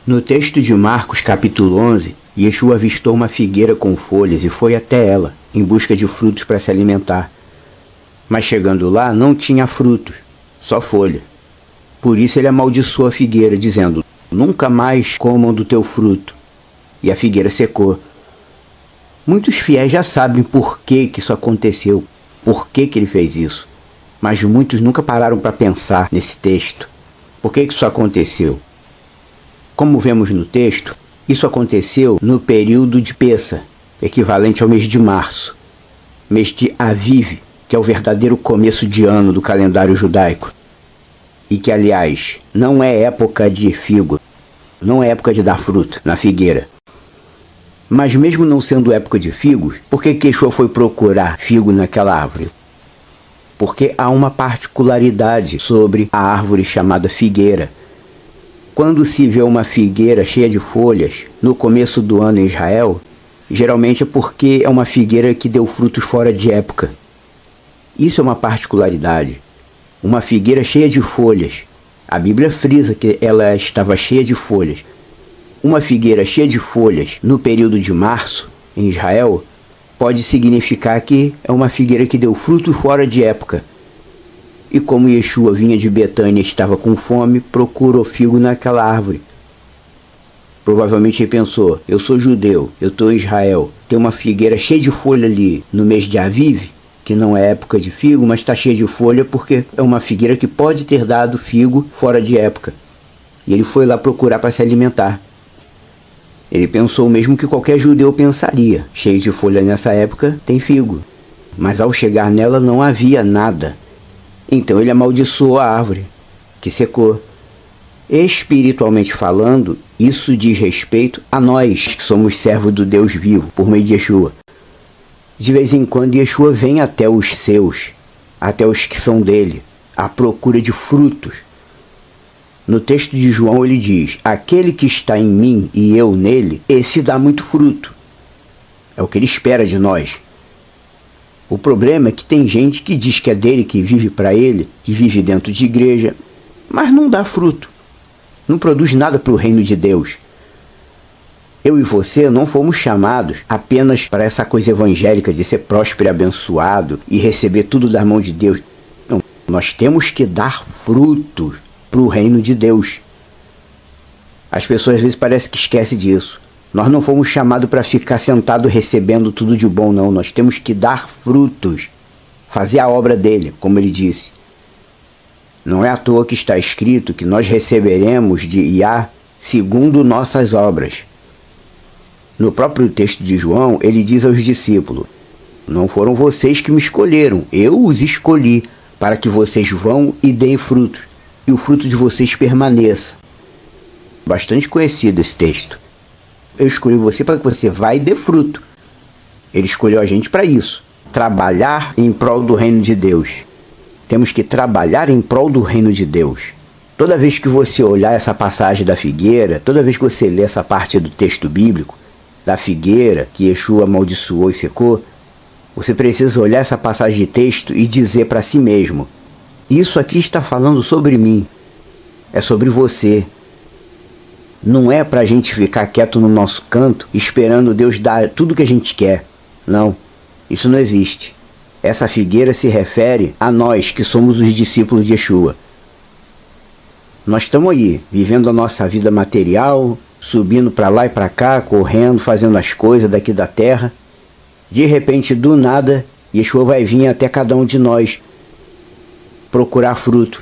No texto de Marcos, capítulo 11, Yeshua avistou uma figueira com folhas e foi até ela, em busca de frutos para se alimentar. Mas chegando lá, não tinha frutos, só folha. Por isso ele amaldiçoou a figueira, dizendo: "Nunca mais comam do teu fruto." E a figueira secou. Muitos fiéis já sabem por que isso aconteceu, por que ele fez isso. Mas muitos nunca pararam para pensar nesse texto. Por que isso aconteceu? Como vemos no texto, isso aconteceu no período de Pessa, equivalente ao mês de março, mês de Aviv, que é o verdadeiro começo de ano do calendário judaico. E que, aliás, não é época de figo, não é época de dar fruto na figueira. Mas mesmo não sendo época de figos, por que Yeshua foi procurar figo naquela árvore? Porque há uma particularidade sobre a árvore chamada figueira. Quando se vê uma figueira cheia de folhas no começo do ano em Israel, geralmente é porque é uma figueira que deu frutos fora de época. Isso é uma particularidade. Uma figueira cheia de folhas. A Bíblia frisa que ela estava cheia de folhas. Uma figueira cheia de folhas no período de março, em Israel, pode significar que é uma figueira que deu fruto fora de época. E como Yeshua vinha de Betânia e estava com fome, procurou figo naquela árvore. Provavelmente ele pensou: eu sou judeu, eu estou em Israel, tem uma figueira cheia de folha ali no mês de Aviv, que não é época de figo, mas está cheia de folha porque é uma figueira que pode ter dado figo fora de época. E ele foi lá procurar para se alimentar. Ele pensou o mesmo que qualquer judeu pensaria: cheio de folha nessa época, tem figo. Mas ao chegar nela não havia nada. Então ele amaldiçoou a árvore, que secou. Espiritualmente falando, isso diz respeito a nós, que somos servos do Deus vivo, por meio de Yeshua. De vez em quando Yeshua vem até os seus, até os que são dele, à procura de frutos. No texto de João ele diz: aquele que está em mim e eu nele, esse dá muito fruto. É o que ele espera de nós. O problema é que tem gente que diz que é dele, que vive para ele, que vive dentro de igreja, mas não dá fruto. Não produz nada para o reino de Deus. Eu e você não fomos chamados apenas para essa coisa evangélica de ser próspero e abençoado e receber tudo da mão de Deus. Não, nós temos que dar frutos para o reino de Deus. As pessoas às vezes parecem que esquecem disso. Nós não fomos chamados para ficar sentado recebendo tudo de bom, não. Nós temos que dar frutos, fazer a obra dele, como ele disse. Não é à toa que está escrito que nós receberemos de Iá segundo nossas obras. No próprio texto de João, ele diz aos discípulos: não foram vocês que me escolheram, eu os escolhi para que vocês vão e deem frutos, e o fruto de vocês permaneça. Bastante conhecido esse texto. Eu escolhi você para que você vá e dê fruto. Ele escolheu a gente para isso. Trabalhar em prol do reino de Deus. Temos que trabalhar em prol do reino de Deus. Toda vez que você olhar essa passagem da figueira, toda vez que você ler essa parte do texto bíblico, da figueira que Yeshua amaldiçoou e secou, você precisa olhar essa passagem de texto e dizer para si mesmo: isso aqui está falando sobre mim. É sobre você. Não é para a gente ficar quieto no nosso canto, esperando Deus dar tudo que a gente quer. Não, isso não existe. Essa figueira se refere a nós que somos os discípulos de Yeshua. Nós estamos aí, vivendo a nossa vida material, subindo para lá e para cá, correndo, fazendo as coisas daqui da terra. De repente, do nada, Yeshua vai vir até cada um de nós procurar fruto.